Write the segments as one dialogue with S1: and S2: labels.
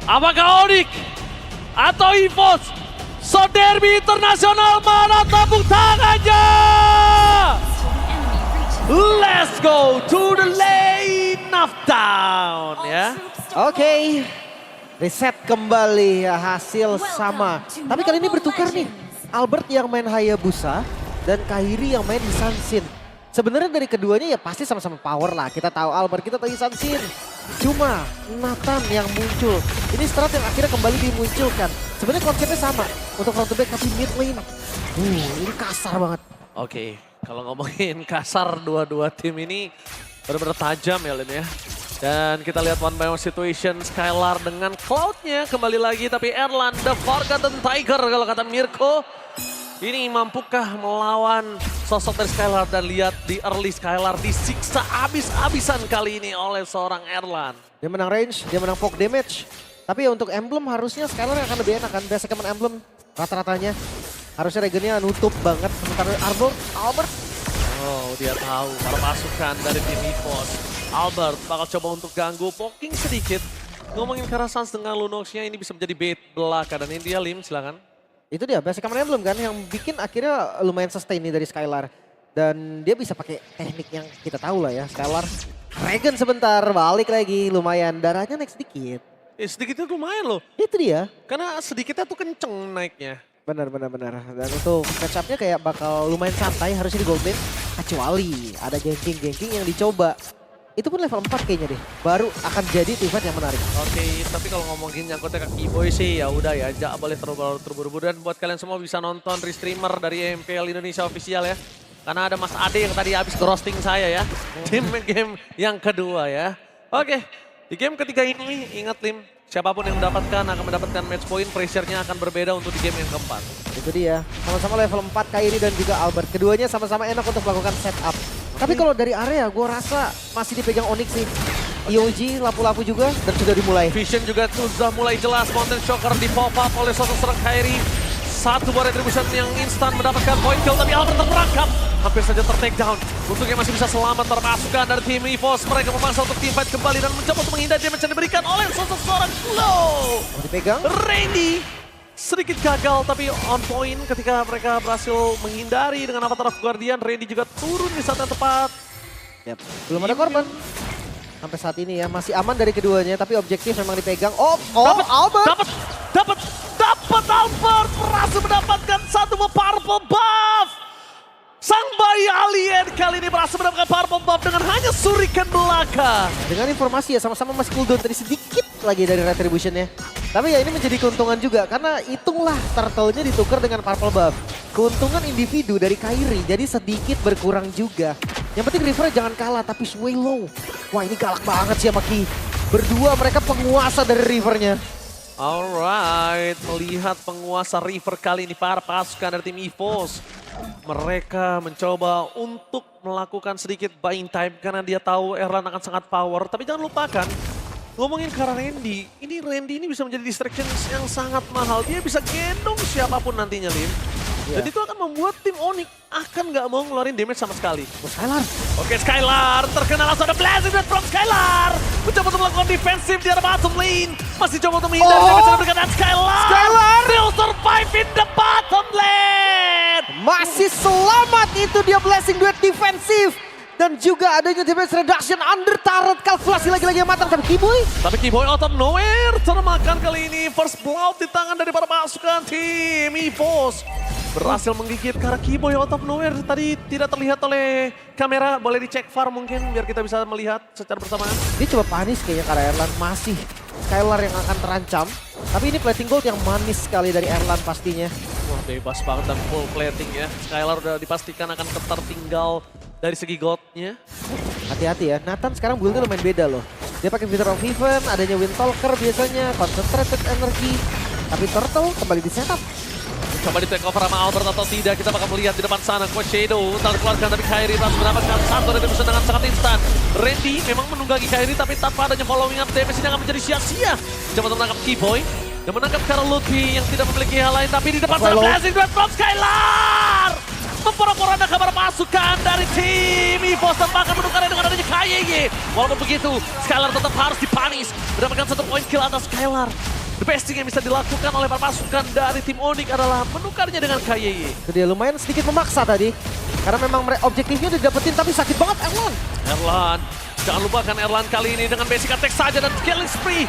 S1: Apakah Onyx atau EVOS? So derby internasional, mana tepuk tangannya? Let's go to the lane of down ya.
S2: Oke, reset kembali ya, hasil sama. Tapi kali ini bertukar nih. Albert yang main Hayabusa dan Kairi yang main Hisanshin. Sebenarnya dari keduanya ya pasti sama-sama power lah. Kita tahu Albert, kita tahu Hisanshin. Cuma Nathan yang muncul. Ini strat yang akhirnya kembali dimunculkan. Sebenarnya konsepnya sama untuk front to back tapi mid lane. Ini kasar banget.
S1: Oke, kalau ngomongin kasar dua-dua tim ini benar-benar tajam ya Lin ya. Dan kita lihat one by one situation Skylar dengan Cloud-nya kembali lagi. Tapi Erlan, the Forgotten Tiger kalau kata Mirko. Ini mampukah melawan sosok dari Skylar, dan lihat di early Skylar disiksa abis-abisan kali ini oleh seorang Erlan.
S2: Dia menang range, dia menang poke damage. Tapi ya untuk emblem harusnya Skylar akan lebih enak kan. Basic emblem rata-ratanya. Harusnya regennya nutup banget. Sementara Albert.
S1: Oh, dia tahu para pasukan dari tim EVOS. Albert bakal coba untuk ganggu, poking sedikit. Ngomongin Karasans dengan Lunox-nya ini bisa menjadi bait belaka. Dan ini dia Lim, silakan.
S2: Itu dia basic emblem kan yang bikin akhirnya lumayan sustain nih dari Skylar. Dan dia bisa pakai teknik yang kita tahu lah ya. Skylar regen sebentar, balik lagi lumayan. Darahnya naik sedikit.
S1: Sedikitnya lumayan loh.
S2: Itu dia.
S1: Karena sedikitnya tuh kenceng naiknya.
S2: Benar. Dan untuk catch up-nya kayak bakal lumayan santai harusnya di gold lane. Kecuali ada ganking yang dicoba. Itu pun level 4 kayaknya deh. Baru akan jadi event yang menarik.
S1: Oke, tapi kalau ngomongin nyangkutnya ke Keyboy sih ya udah ya. Jangan boleh terburu-buru. Dan buat kalian semua bisa nonton restreamer dari MPL Indonesia Official ya. Karena ada Mas Ade yang tadi habis roasting saya ya. Di game yang kedua ya. Oke, di game ketiga ini ingat Lim. Siapapun yang mendapatkan akan mendapatkan match point, pressure-nya akan berbeda untuk di game yang keempat.
S2: Itu dia, sama-sama level 4 Kairi dan juga Albert. Keduanya sama-sama enak untuk melakukan setup. Tapi kalau dari area gue rasa masih dipegang Onyx sih. EOG, lapu-lapu juga dan sudah dimulai.
S1: Vision juga sudah mulai jelas, Mountain Shocker di pop up oleh sosok serang Kairi. Satu buah retribution yang instan mendapatkan point kill, tapi Albert terperangkap. Hampir saja ter-take down. Untungnya masih bisa selamat terpasukan dari tim EVOS. Mereka memaksa untuk team fight kembali dan mencoba untuk menghindari damage yang diberikan oleh sosok seorang Glow.
S2: Dipegang.
S1: Randy sedikit gagal tapi on point ketika mereka berhasil menghindari dengan Avatar of Guardian. Randy juga turun di saat yang tepat.
S2: Yep. Belum ada korban. Sampai saat ini ya masih aman dari keduanya, tapi objektif memang dipegang. Albert.
S1: Dapat Albert berhasil mendapatkan satu purple buff. Sang bayi alien kali ini berhasil mendapatkan purple buff dengan hanya surikan belaka.
S2: Dengan informasi ya sama-sama masih cooldown tadi sedikit lagi dari retributionnya. Tapi ya ini menjadi keuntungan juga karena hitunglah turtle-nya ditukar dengan purple buff. Keuntungan individu dari Kairi jadi sedikit berkurang juga. Yang penting River jangan kalah tapi sway low. Wah ini galak banget sih sama Ki. Berdua mereka penguasa dari Rivernya.
S1: Alright, melihat penguasa River kali ini para pasukan dari tim EVOS. Mereka mencoba untuk melakukan sedikit buying time karena dia tahu Erlan akan sangat power. Tapi jangan lupakan, ngomongin ke Randy, Randy ini bisa menjadi distraction yang sangat mahal. Dia bisa gendong siapapun nantinya, Lim. Dan itu akan membuat tim Onyx akan nggak mau ngeluarin damage sama sekali.
S2: Skylar.
S1: Oke, Skylar terkena langsung ada Blazing Red from Skylar. Mencoba untuk melakukan defensif di arah bottom lane. Masih coba untuk menghindari damage yang diberikan dan Skylar still survive in the bottom lane.
S2: Masih selamat itu dia Blessing Duet defensif. Dan juga adanya damage reduction under turret, kalkulasi lagi-lagi yang matang tapi Keyboy.
S1: Tapi Keyboy out of nowhere termakan kali ini. First blood di tangan dari para pasukan tim EVOS. Berhasil menggigit karena Keyboy out of nowhere. Tadi tidak terlihat oleh kamera. Boleh dicek VAR mungkin biar kita bisa melihat secara bersamaan.
S2: Dia coba panis kayaknya karena Erlan masih Skylar yang akan terancam. Tapi ini plating gold yang manis sekali dari Erlan pastinya.
S1: Wah bebas banget dan full plating ya. Skylar udah dipastikan akan tertinggal dari segi goldnya.
S2: Hati-hati ya, Nathan sekarang buildnya lumayan beda loh. Dia pakai Victor of Heaven, adanya Windtalker biasanya, concentrated energy. Tapi Turtle kembali di setup.
S1: Coba di take over sama Albert atau tidak, kita bakal melihat di depan sana. Coach Shadow tak dikeluarkan tapi Kairi berhasil mendapatkan satu redemption dengan sangat instan. Randy memang menunggangi Kairi tapi tanpa adanya following up damage ini akan menjadi sia-sia. Coba untuk menangkap Keyboy dan menangkap Karl Ludwig yang tidak memiliki hal lain, tapi di depan sana Blazing Duet from Skylar. Memporak-porandakan kabar pasukan dari tim EVOS tanpa akan menukarnya dengan adanya KYY. Walaupun begitu, Skylar tetap harus dipanis. Mendapatkan satu poin kill atas Skylar. The best thing yang bisa dilakukan oleh para pasukan dari tim Onyx adalah menukarnya dengan KYY.
S2: Itu dia lumayan sedikit memaksa tadi. Karena memang objektifnya udah dapetin tapi sakit banget Erlan.
S1: Erlan, jangan lupakan Erlan kali ini dengan basic attack saja dan killing spree.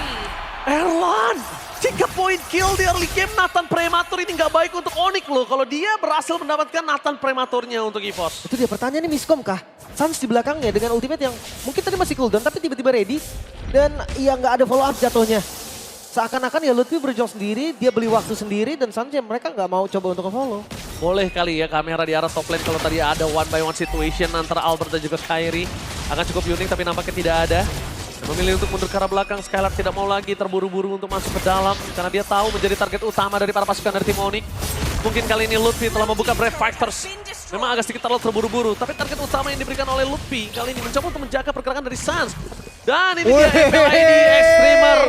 S1: Erlan, 3 poin kill di early game. Nathan Prematur ini nggak baik untuk Onyx loh. Kalau dia berhasil mendapatkan Nathan Prematurnya untuk EVOS.
S2: Itu dia pertanyaannya miskom kah? Sans di belakangnya dengan ultimate yang mungkin tadi masih cooldown tapi tiba-tiba ready. Dan ya nggak ada follow up jatuhnya. Seakan-akan ya Lutfi berjuang sendiri, dia beli waktu sendiri dan Sans ya mereka nggak mau coba untuk nge-follow.
S1: Boleh kali ya kamera di arah top lane kalau tadi ada one by one situation antara Albert dan juga Kairi. Akan cukup unik tapi nampaknya tidak ada. Dan memilih untuk mundur ke arah belakang, Skylark tidak mau lagi terburu-buru untuk masuk ke dalam. Karena dia tahu menjadi target utama dari para pasukan dari tim Onyx. Mungkin kali ini Lutfi telah membuka Brave Fighters. Memang agak sedikit terlalu terburu-buru. Tapi target utama yang diberikan oleh Lutfi kali ini mencoba untuk menjaga pergerakan dari Sans. Dan ini dia MPID Extremer.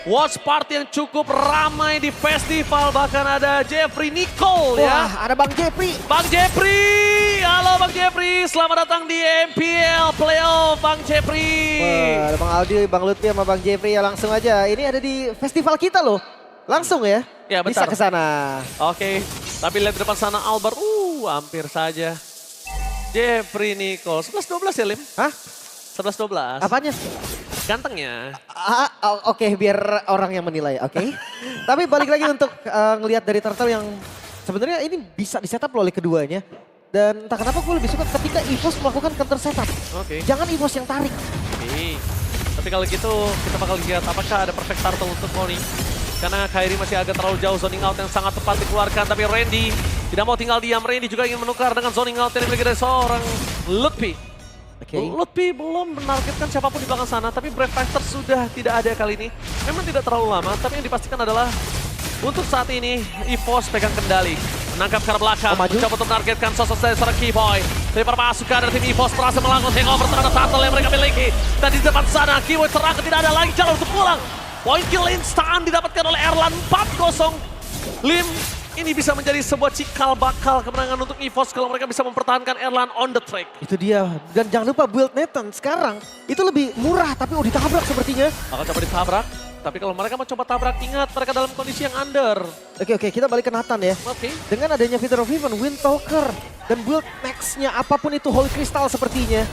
S1: Watch party yang cukup ramai di festival, bahkan ada Jeffrey Nicole ya.
S2: Wah, ada Bang Jeffrey.
S1: Bang Jeffrey, halo Bang Jeffrey, selamat datang di MPL Playoff Bang Jeffrey.
S2: Wah, ada Bang Aldi, Bang Lutfi sama Bang Jeffrey ya langsung aja. Ini ada di festival kita loh. Langsung ya.
S1: Ya,
S2: bisa
S1: bentar.
S2: ke sana.
S1: Oke, tapi lihat di depan sana Albert, hampir saja. Jeffrey Nicole, 11-12 ya Lim?
S2: Hah?
S1: 11-12.
S2: Apanya?
S1: Gantengnya.
S2: Oke, biar orang yang menilai, oke. Tapi balik lagi untuk ngelihat dari Turtle yang sebenarnya ini bisa di-setup loh oleh keduanya. Dan entah kenapa gue lebih suka ketika EVOS melakukan counter setup.
S1: Oke.
S2: Jangan EVOS yang tarik.
S1: Oke. Tapi kalau gitu kita bakal lihat apakah ada perfect turtle untuk Onyx. Karena Kairi masih agak terlalu jauh, zoning out yang sangat tepat dikeluarkan. Tapi Randy tidak mau tinggal diam. Randy juga ingin menukar dengan zoning out yang dimiliki dari seorang Lutfi. Lutfi belum menargetkan siapapun di belakang sana, tapi Brave Fighters sudah tidak ada kali ini. Memang tidak terlalu lama, tapi yang dipastikan adalah untuk saat ini EVOS pegang kendali. Menangkap ke arah belakang, mencoba untuk menargetkan sosok dari seorang Keyboy. Tapi para pasukan dari tim EVOS berhasil melakukan hangover terhadap turtle yang mereka miliki. Dan di depan sana Keyboy terangkat tidak ada lagi jalan untuk pulang. Poin kill instan didapatkan oleh Erlan 4-0. Lim, ini bisa menjadi sebuah cikal bakal kemenangan untuk EVOS kalau mereka bisa mempertahankan Erlan on the track.
S2: Itu dia. Dan jangan lupa build Nathan sekarang itu lebih murah tapi ditabrak sepertinya.
S1: Akan coba ditabrak. Tapi kalau mereka mau coba tabrak, ingat mereka dalam kondisi yang under.
S2: Oke, kita balik ke Nathan ya.
S1: Oke.
S2: Dengan adanya Feather of Heaven, Windtalker, dan build max-nya apapun itu Holy Crystal sepertinya.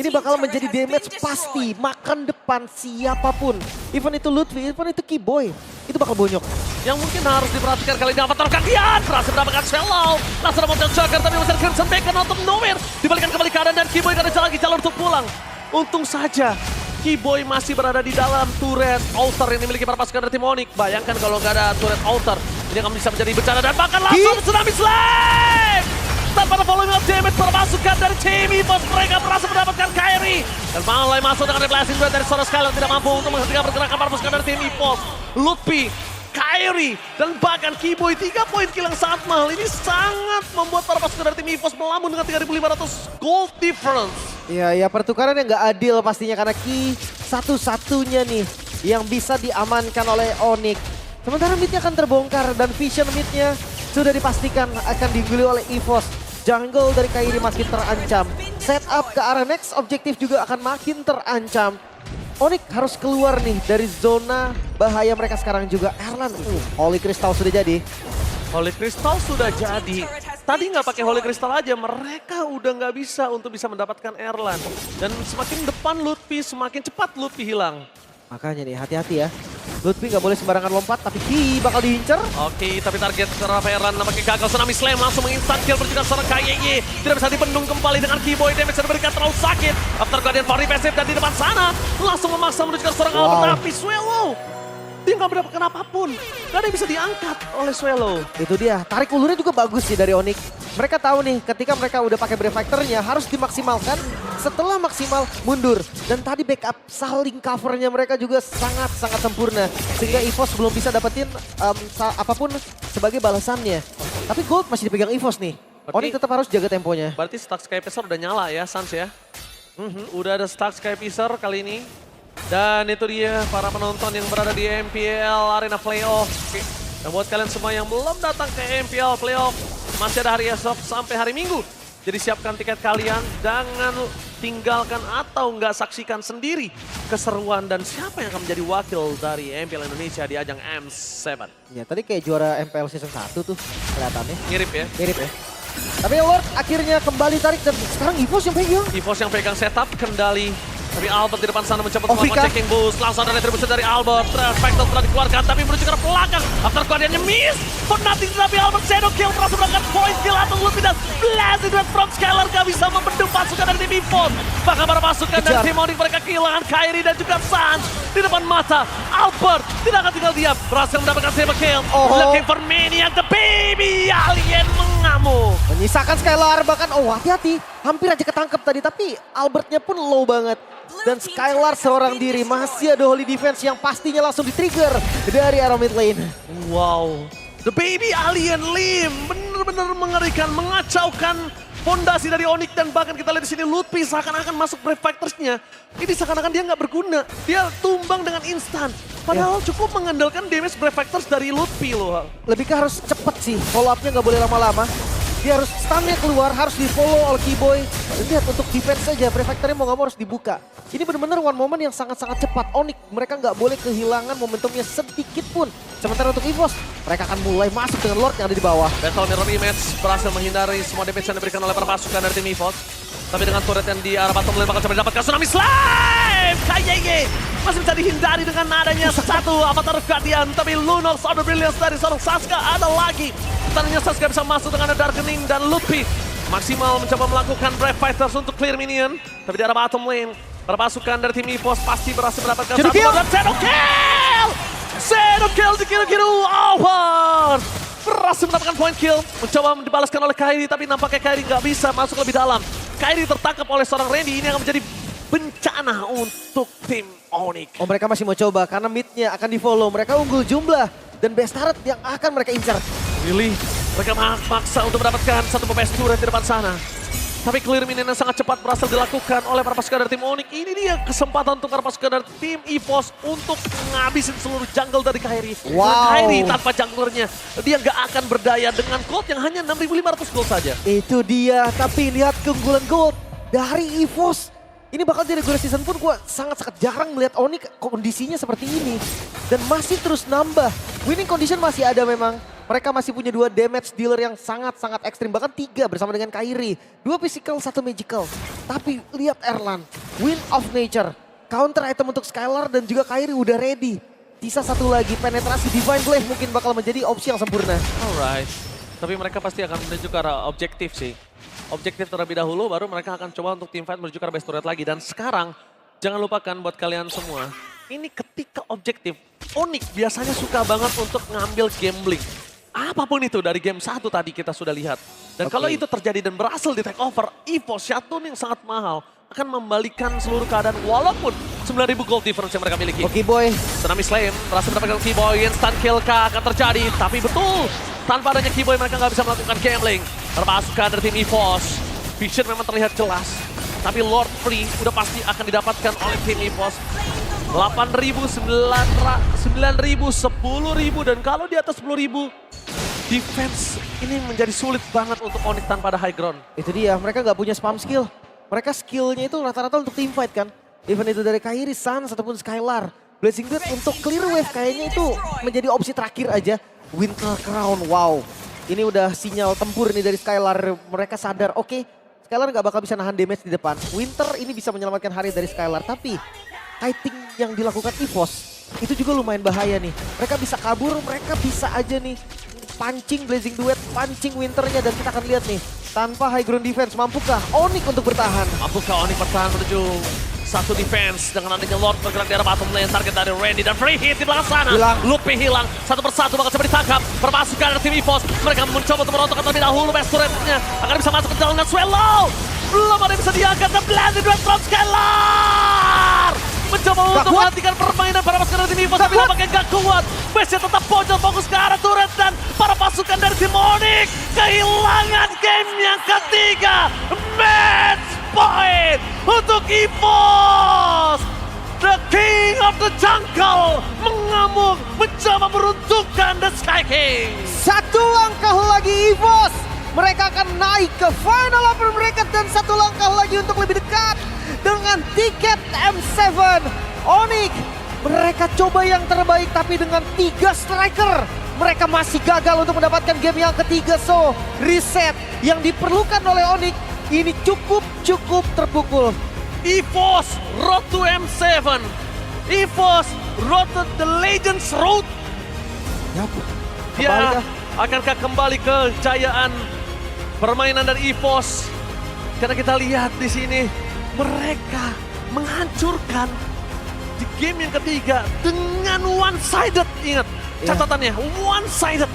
S2: Ini bakal menjadi damage pasti, makan depan siapapun. Even itu Lutfi, even itu Keyboy. Itu bakal bonyok.
S1: Yang mungkin harus diperhatikan kali ini Avatar Kakian. Berhasil mendapatkan Swallow. Langsung ada Mountain Jugger, tapi masih Crimson Bacon out of nowhere. Dibalikan kembali keadaan dan Keyboy gak ada lagi jalur untuk pulang. Untung saja Keyboy masih berada di dalam turret altar yang dimiliki para pasukan dari tim Onyx. Bayangkan kalau nggak ada turret altar, ini akan bisa menjadi bencana dan bahkan langsung tsunami slam! Tanpa ada following up damage para pasukan dari tim EVOS, mereka berhasil mendapatkan Kairi. Dan mulai masuk dengan replacing duet dari Sora Skylar tidak mampu untuk menghentikan pergerakan para pasukan dari tim EVOS. Lutfi, Kairi, dan bahkan Keyboy 3 poin kill yang sangat mahal. Ini sangat membuat para pasukan dari tim EVOS melamun dengan 3.500 gold difference.
S2: Ya pertukaran yang nggak adil pastinya karena Ki satu-satunya nih yang bisa diamankan oleh Onyx. Sementara midnya akan terbongkar dan vision midnya sudah dipastikan akan diguli oleh EVOS. Jungle dari Kairi makin terancam. Setup ke arah next objektif juga akan makin terancam. Onyx harus keluar nih dari zona bahaya mereka sekarang juga. Erlan, Holy Crystal sudah jadi.
S1: Holy Crystal sudah jadi. Tadi nggak pakai Holy Crystal aja, mereka udah nggak bisa untuk bisa mendapatkan Erlan. Dan semakin depan Lutfi, semakin cepat Lutfi hilang.
S2: Makanya nih hati-hati ya. Lutfi nggak boleh sembarangan lompat, tapi Ki bakal diincer.
S1: Oke, tapi target terhadap Erlan nampaknya gagal. Tsunami Slam langsung menginstan kill berjuang seorang KYY. Tidak bisa dibendung kembali dengan Keyboy, damage yang diberikan terlalu sakit. After Guardian Fairy Passive dan di depan sana langsung memaksa menuju ke seorang Albert, tapi Swallow dia nggak mendapatkan apapun. Gak ada yang bisa diangkat oleh Swallow.
S2: Itu dia, tarik ulurnya juga bagus sih dari Onyx. Mereka tahu nih ketika mereka udah pakai Brave Factor-nya harus dimaksimalkan. Setelah maksimal mundur. Dan tadi backup saling covernya mereka juga sangat-sangat sempurna. Sehingga EVOS belum bisa dapetin apapun sebagai balasannya. Tapi gold masih dipegang EVOS nih. Onyx tetap harus jaga temponya.
S1: Berarti Stark Sky Pacer udah nyala ya Sans ya. Udah ada Stark Sky Pacer kali ini. Dan itu dia para penonton yang berada di MPL Arena Playoff. Oke. Dan buat kalian semua yang belum datang ke MPL Playoff, masih ada hari esok sampai hari Minggu. Jadi siapkan tiket kalian, jangan tinggalkan atau nggak saksikan sendiri keseruan dan siapa yang akan menjadi wakil dari MPL Indonesia di ajang M7.
S2: Ya tadi kayak juara MPL season 1 tuh kelihatannya.
S1: Mirip ya.
S2: Mirip ya. Tapi Lord akhirnya kembali tarik dan sekarang EVOS yang pegang.
S1: EVOS yang pegang setup kendali. Tapi Albert di depan sana mencoba
S2: Vika.
S1: melakukan checking boost. Langsung ada retribusi dari Albert. Trifectal telah dikeluarkan tapi menuju ke belakang. After Guardiannya miss. For nothing tapi Albert shadow kill. Berhasil mendapatkan point kill atau lebih dan blasted duet from Skylar gak bisa membendung pasukan dari tim EVOS. Bahkan para pasukan dari tim Onyx mereka kehilangan Kairi dan juga Sans. Di depan mata Albert tidak akan tinggal diam. Berhasil mendapatkan saber kill. Looking for Maniac, the baby alien mengamuk.
S2: Menyisakan Skylar bahkan hati-hati. Hampir aja ketangkep tadi tapi Albertnya pun low banget. Dan Skylar seorang diri masih ada Holy Defense yang pastinya langsung di-trigger dari arah mid lane.
S1: Wow, the baby alien Lim benar-benar mengerikan, mengacaukan fondasi dari Onyx dan bahkan kita lihat di sini Lutfi seakan-akan masuk Brave Fighters-nya. Ini seakan-akan dia nggak berguna, dia tumbang dengan instan. Padahal cukup mengandalkan damage Brave Fighters dari Lutfi loh.
S2: Lebih ke harus cepet sih, follow up-nya nggak boleh lama-lama. Dia harus stunnya keluar, harus di-follow oleh Keyboy. Lihat untuk defense saja, Prefector-nya mau nggak mau harus dibuka. Ini benar-benar one moment yang sangat-sangat cepat. Onyx, mereka nggak boleh kehilangan momentumnya sedikit pun. Sementara untuk EVOS, mereka akan mulai masuk dengan Lord yang ada di bawah.
S1: Battle Mirror Image berhasil menghindari semua damage yang diberikan oleh para pasukan dari tim EVOS. Tapi dengan turret yang di arah bottom lane bakal coba didapatkan Tsunami Slime! Kayeye masih bisa dihindari dengan adanya satu avatar Guardian. Tapi Lunox Order Brilliance dari seorang Saska ada lagi. Tandanya Saska bisa masuk dengan Darkening dan Lutfi. Maksimal mencoba melakukan Brave Fighters untuk clear minion. Tapi di arah bottom lane, para pasukan dari tim EVOS pasti berhasil mendapatkan
S2: Shadow
S1: satu
S2: kill!
S1: dan Shadow Kill! Shadow Kill di Kiru-Kiru over! Berhasil mendapatkan point kill, mencoba dibalaskan oleh Kairi, tapi nampaknya Kairi nggak bisa masuk lebih dalam. Kairi tertangkap oleh seorang Randy, ini akan menjadi bencana untuk tim Onyx.
S2: Oh mereka masih mau coba karena mid-nya akan di-follow. Mereka unggul jumlah dan best turret yang akan mereka incar.
S1: Really? Mereka maksa untuk mendapatkan satu best turret di depan sana. Tapi clear minion yang sangat cepat berhasil dilakukan oleh para pasukan dari tim Onyx. Ini dia kesempatan untuk para pasukan dari tim EVOS untuk ngabisin seluruh jungle dari Kairi.
S2: Wow.
S1: Dan Kairi tanpa junglernya, dia nggak akan berdaya dengan gold yang hanya 6.500 gold saja.
S2: Itu dia, tapi lihat keunggulan gold dari EVOS. Ini bakal jadi regular season pun gue sangat-sangat jarang melihat Onyx kondisinya seperti ini. Dan masih terus nambah. Winning condition masih ada memang. Mereka masih punya 2 damage dealer yang sangat-sangat ekstrim. Bahkan 3 bersama dengan Kairi. 2 physical, 1 magical. Tapi lihat Erlan, Wind of Nature. Counter item untuk Skylar dan juga Kairi udah ready. Sisa 1 lagi, penetrasi Divine Blade mungkin bakal menjadi opsi yang sempurna.
S1: Alright, tapi mereka pasti akan menuju ke arah objektif sih. Objektif terlebih dahulu, baru mereka akan coba untuk team fight menuju ke arah best turret lagi. Dan sekarang, jangan lupakan buat kalian semua, ini ketika objektif, Onyx biasanya suka banget untuk ngambil gambling. Apapun itu dari game 1 tadi kita sudah lihat. Dan kalau itu terjadi dan berhasil di take over, EVOS Shatun yang sangat mahal akan membalikan seluruh keadaan walaupun 9.000 gold difference yang mereka miliki.
S2: Oke boy.
S1: Tsunami Slam berhasil mendapatkan Keyboy, instant kill kah akan terjadi. Tapi betul, tanpa adanya Keyboy mereka nggak bisa melakukan gambling. Terpasukan dari tim EVOS, Vision memang terlihat jelas. Tapi Lord Free udah pasti akan didapatkan oleh tim EVOS. 8.000, 9.000, 10.000 dan kalau di atas 10.000 defense ini menjadi sulit banget untuk Onyx tanpa ada high ground.
S2: Itu dia, mereka nggak punya spam skill. Mereka skillnya itu rata-rata untuk team fight kan. Even itu dari Kairi, Sans ataupun Skylar. Blazing Dude untuk clear wave kayaknya itu menjadi opsi terakhir aja. Winter Crown, wow. Ini udah sinyal tempur nih dari Skylar. Mereka sadar, oke, Skylar nggak bakal bisa nahan damage di depan. Winter ini bisa menyelamatkan hari dari Skylar. Tapi kiting yang dilakukan EVOS itu juga lumayan bahaya nih. Mereka bisa kabur, mereka bisa aja nih pancing Blazing Duet, pancing Winternya. Dan kita akan lihat nih, tanpa high ground defense, mampukah Onyx untuk bertahan?
S1: Mampukah Onyx bertahan menuju satu defense dengan adanya Lord bergerak di arah bottom lane. Target dari Randy dan free hit di belakang sana.
S2: Hilang.
S1: Lutfi hilang, satu persatu bakal coba ditangkap. Perpasukan dari tim EVOS, mereka mencoba untuk merontokkan terlebih dahulu. Best turretnya akan bisa masuk ke dalam dan Swallow. Belum ada yang bisa diangkat, dan Blazing Duet from Skylar. Mencoba untuk menghentikan permainan para pasukan dari tim EVOS, tapi nampaknya gak kuat. Base-nya tetap pojok, fokus ke arah turret dan para pasukan dari tim Onyx kehilangan game yang ketiga. Match point untuk EVOS. The King of the Jungle mengamuk, mencoba meruntuhkan The Sky King.
S2: Satu langkah lagi EVOS. Mereka akan naik ke final upper bracket dan satu langkah lagi untuk lebih dekat dengan tiket M7. Onyx, mereka coba yang terbaik tapi dengan 3 striker. Mereka masih gagal untuk mendapatkan game yang ketiga. So, reset yang diperlukan oleh Onyx ini cukup terpukul.
S1: EVOS Road to M7. EVOS Road to the Legends Road.
S2: Yap,
S1: Dia
S2: kembali
S1: akankah kembali kejayaan permainan dari EVOS? Karena kita lihat di sini mereka menghancurkan di game yang ketiga dengan one-sided. Ingat catatannya, one-sided.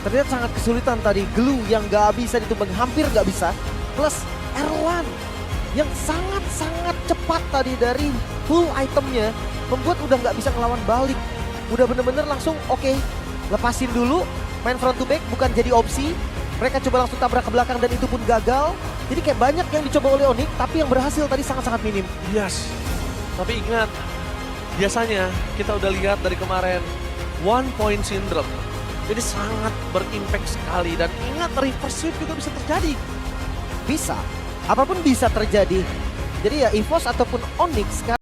S2: Terlihat sangat kesulitan tadi. Glue yang gak bisa ditumbang, hampir gak bisa. Plus R1 yang sangat cepat tadi dari full itemnya. Membuat udah gak bisa ngelawan balik. Udah bener-bener langsung oke, lepasin dulu. Main front to back bukan jadi opsi. Mereka coba langsung tabrak ke belakang dan itu pun gagal. Jadi kayak banyak yang dicoba oleh Onyx tapi yang berhasil tadi sangat minim.
S1: Yes. Tapi ingat, biasanya kita udah lihat dari kemarin one point syndrome. Jadi sangat berimpact sekali dan ingat reverse sweep juga bisa terjadi.
S2: Bisa, apapun bisa terjadi. Jadi ya EVOS ataupun Onyx sekarang